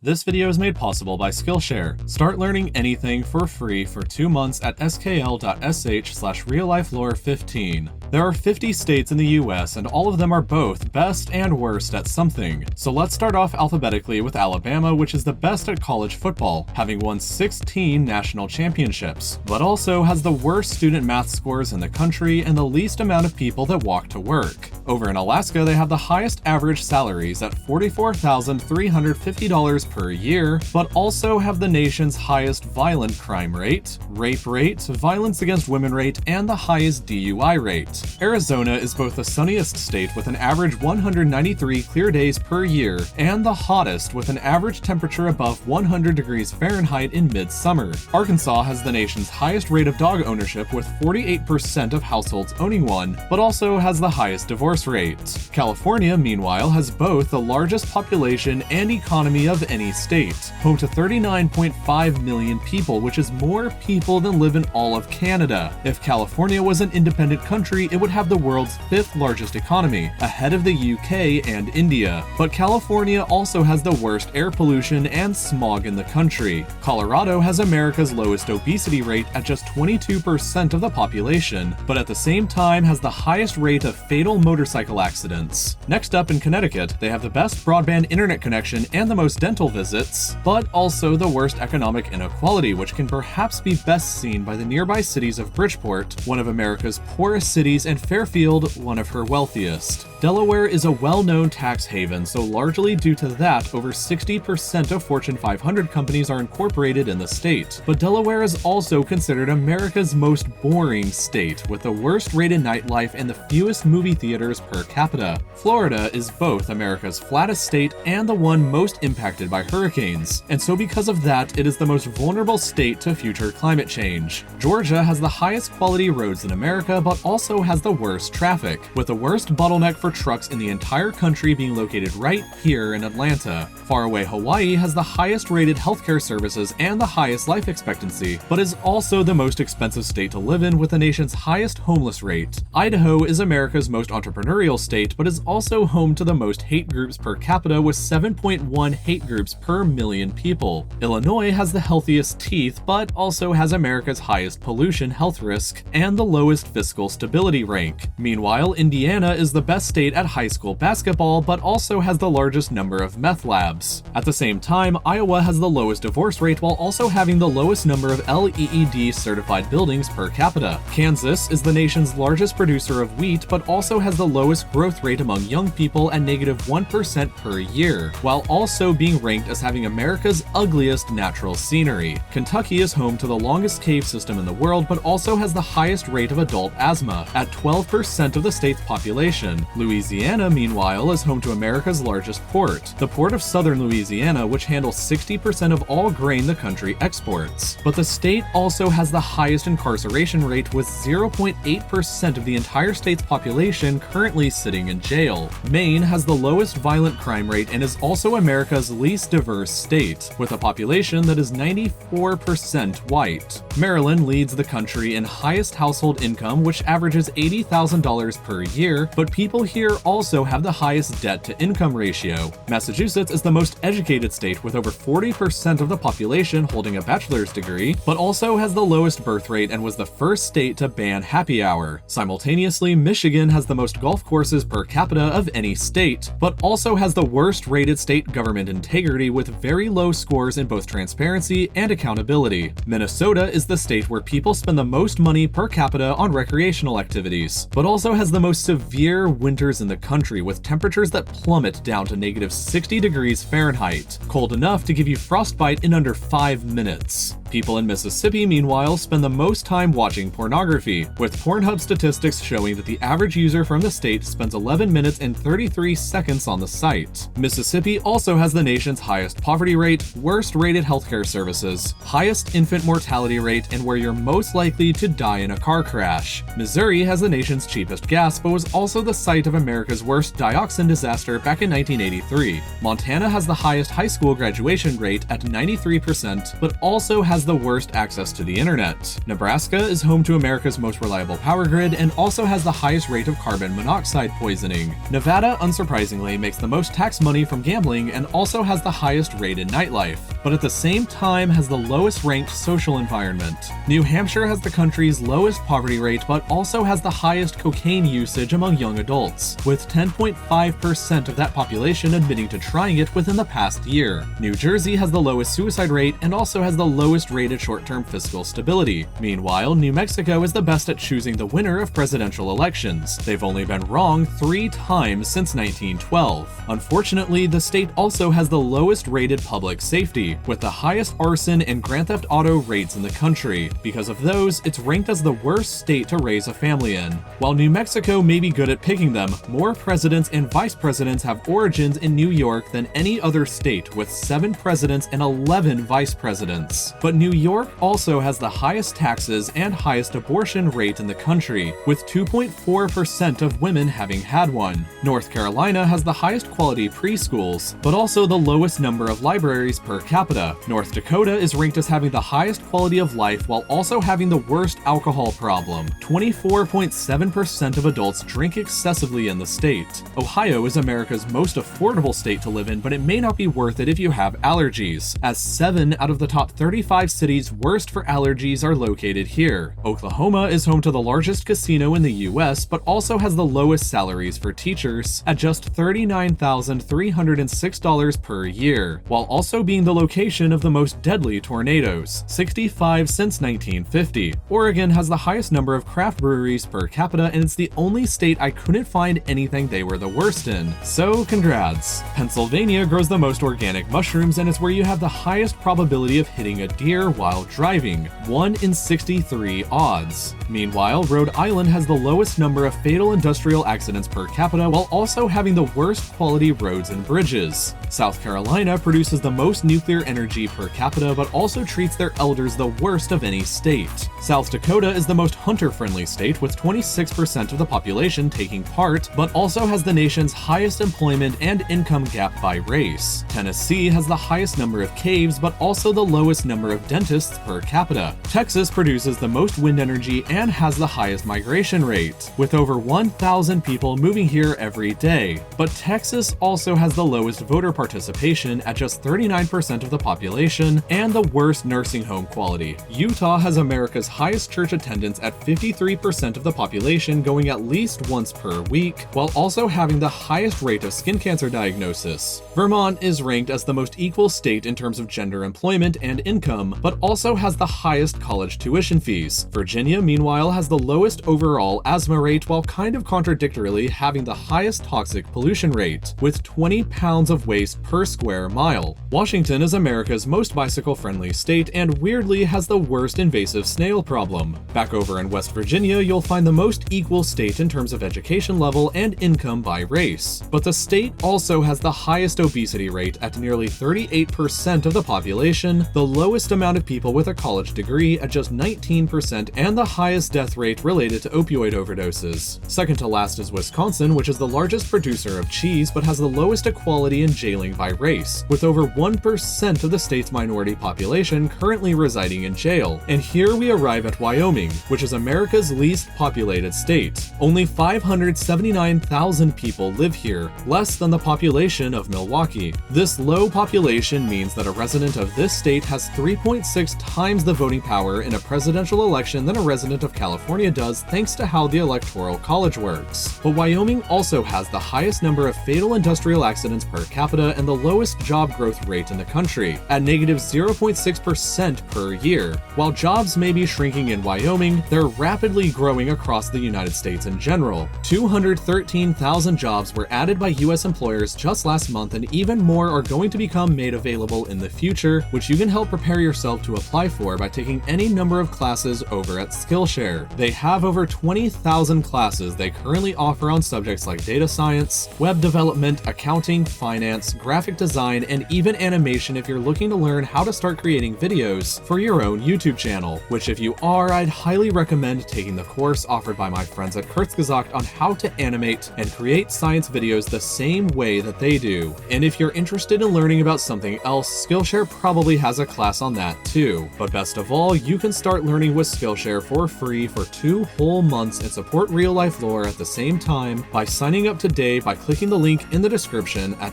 This video is made possible by Skillshare. Start learning anything for free for 2 months at skl.sh/reallifelore15. There are 50 states in the US and all of them are both best and worst at something. So let's start off alphabetically with Alabama, which is the best at college football, having won 16 national championships, but also has the worst student math scores in the country and the least amount of people that walk to work. Over in Alaska, they have the highest average salaries at $44,350 per year, but also have the nation's highest violent crime rate, rape rate, violence against women rate, and the highest DUI rate. Arizona is both the sunniest state with an average 193 clear days per year, and the hottest with an average temperature above 100 degrees Fahrenheit in midsummer. Arkansas has the nation's highest rate of dog ownership with 48% of households owning one, but also has the highest divorce rate. California, meanwhile, has both the largest population and economy of any state, home to 39.5 million people, which is more people than live in all of Canada. If California was an independent country, it would have the world's 5th largest economy, ahead of the UK and India. But California also has the worst air pollution and smog in the country. Colorado has America's lowest obesity rate at just 22% of the population, but at the same time has the highest rate of fatal motorcycle accidents. Next up in Connecticut, they have the best broadband internet connection and the most dental visits, but also the worst economic inequality, which can perhaps be best seen by the nearby cities of Bridgeport, one of America's poorest cities, and Fairfield, one of her wealthiest. Delaware is a well-known tax haven, so largely due to that, over 60% of Fortune 500 companies are incorporated in the state. But Delaware is also considered America's most boring state, with the worst rated nightlife and the fewest movie theaters per capita. Florida is both America's flattest state and the one most impacted by hurricanes, and so because of that, it is the most vulnerable state to future climate change. Georgia has the highest quality roads in America, but also has the worst traffic, with the worst bottleneck for trucks in the entire country being located right here in Atlanta. Faraway Hawaii has the highest rated healthcare services and the highest life expectancy, but is also the most expensive state to live in with the nation's highest homeless rate. Idaho is America's most entrepreneurial state, but is also home to the most hate groups per capita with 7.1 hate groups per million people. Illinois has the healthiest teeth, but also has America's highest pollution health risk and the lowest fiscal stability rank. Meanwhile, Indiana is the best state at high school basketball, but also has the largest number of meth labs. At the same time, Iowa has the lowest divorce rate while also having the lowest number of LEED certified buildings per capita. Kansas is the nation's largest producer of wheat, but also has the lowest growth rate among young people at -1% per year, while also being ranked as having America's ugliest natural scenery. Kentucky is home to the longest cave system in the world, but also has the highest rate of adult asthma at 12% of the state's population. Louisiana, meanwhile, is home to America's largest port, the Port of Southern Louisiana, which handles 60% of all grain the country exports. But the state also has the highest incarceration rate, with 0.8% of the entire state's population currently sitting in jail. Maine has the lowest violent crime rate and is also America's least diverse state, with a population that is 94% white. Maryland leads the country in highest household income, which averages $80,000 per year, but people here also have the highest debt-to-income ratio. Massachusetts is the most educated state with over 40% of the population holding a bachelor's degree, but also has the lowest birth rate and was the first state to ban happy hour. Simultaneously, Michigan has the most golf courses per capita of any state, but also has the worst rated state government integrity with very low scores in both transparency and accountability. Minnesota is the state where people spend the most money per capita on recreational activities, but also has the most severe winters in the country with temperatures that plummet down to -60 degrees Fahrenheit, cold enough to give you frostbite in under 5 minutes. People in Mississippi, meanwhile, spend the most time watching pornography, with Pornhub statistics showing that the average user from the state spends 11 minutes and 33 seconds on the site. Mississippi also has the nation's highest poverty rate, worst rated healthcare services, highest infant mortality rate, and where you're most likely to die in a car crash. Missouri has the nation's cheapest gas, but was also the site of America's worst dioxin disaster back in 1983. Montana has the highest high school graduation rate at 93%, but also has has the worst access to the internet. Nebraska is home to America's most reliable power grid and also has the highest rate of carbon monoxide poisoning. Nevada, unsurprisingly, makes the most tax money from gambling and also has the highest rated nightlife, but at the same time has the lowest ranked social environment. New Hampshire has the country's lowest poverty rate but also has the highest cocaine usage among young adults, with 10.5% of that population admitting to trying it within the past year. New Jersey has the lowest suicide rate and also has the lowest rated short-term fiscal stability. Meanwhile, New Mexico is the best at choosing the winner of presidential elections. They've only been wrong 3 times since 1912. Unfortunately, the state also has the lowest rated public safety, with the highest arson and grand theft auto rates in the country. Because of those, it's ranked as the worst state to raise a family in. While New Mexico may be good at picking them, more presidents and vice presidents have origins in New York than any other state, with 7 presidents and 11 vice presidents. But New York also has the highest taxes and highest abortion rate in the country, with 2.4% of women having had one. North Carolina has the highest quality preschools, but also the lowest number of libraries per capita. North Dakota is ranked as having the highest quality of life while also having the worst alcohol problem. 24.7% of adults drink excessively in the state. Ohio is America's most affordable state to live in, but it may not be worth it if you have allergies, as 7 out of the top 35 cities worst for allergies are located here. Oklahoma is home to the largest casino in the US, but also has the lowest salaries for teachers, at just $39,306 per year, while also being the location of the most deadly tornadoes, 65 since 1950. Oregon has the highest number of craft breweries per capita, and it's the only state I couldn't find anything they were the worst in. So congrats. Pennsylvania grows the most organic mushrooms and is where you have the highest probability of hitting a deer while driving, 1 in 63 odds. Meanwhile, Rhode Island has the lowest number of fatal industrial accidents per capita while also having the worst quality roads and bridges. South Carolina produces the most nuclear energy per capita but also treats their elders the worst of any state. South Dakota is the most hunter-friendly state with 26% of the population taking part, but also has the nation's highest employment and income gap by race. Tennessee has the highest number of caves but also the lowest number of dentists per capita. Texas produces the most wind energy and has the highest migration rate, with over 1,000 people moving here every day. But Texas also has the lowest voter participation at just 39% of the population and the worst nursing home quality. Utah has America's highest church attendance at 53% of the population going at least once per week, while also having the highest rate of skin cancer diagnosis. Vermont is ranked as the most equal state in terms of gender employment and income, but also has the highest college tuition fees. Virginia, meanwhile, has the lowest overall asthma rate while kind of contradictorily having the highest toxic pollution rate, with 20 pounds of waste per square mile. Washington is America's most bicycle-friendly state and weirdly has the worst invasive snail problem. Back over in West Virginia, you'll find the most equal state in terms of education level and income by race. But the state also has the highest obesity rate at nearly 38% of the population, the lowest amount of people with a college degree at just 19%, and the highest death rate related to opioid overdoses. Second to last is Wisconsin, which is the largest producer of cheese but has the lowest equality in jailing by race, with over 1% of the state's minority population currently residing in jail. And here we arrive at Wyoming, which is America's least populated state. Only 579,000 people live here, less than the population of Milwaukee. This low population means that a resident of this state has 3.6 times the voting power in a presidential election than a resident of California does, thanks to how the Electoral College works. But Wyoming also has the highest number of fatal industrial accidents per capita and the lowest job growth rate in the country, at negative 0.6% per year. While jobs may be shrinking in Wyoming, they're rapidly growing across the United States in general. 213,000 jobs were added by US employers just last month, and even more are going to become made available in the future, which you can help prepare yourself to apply for by taking any number of classes over at Skillshare. They have over 20,000 classes they currently offer on subjects like data science, web development, accounting, finance, graphic design, and even animation if if you're looking to learn how to start creating videos for your own YouTube channel, which if you are, I'd highly recommend taking the course offered by my friends at Kurzgesagt on how to animate and create science videos the same way that they do. And if you're interested in learning about something else, Skillshare probably has a class on that too. But best of all, you can start learning with Skillshare for free for 2 whole months and support real life lore at the same time by signing up today by clicking the link in the description at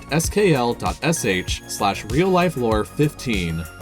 skl.sh/reallifelore15.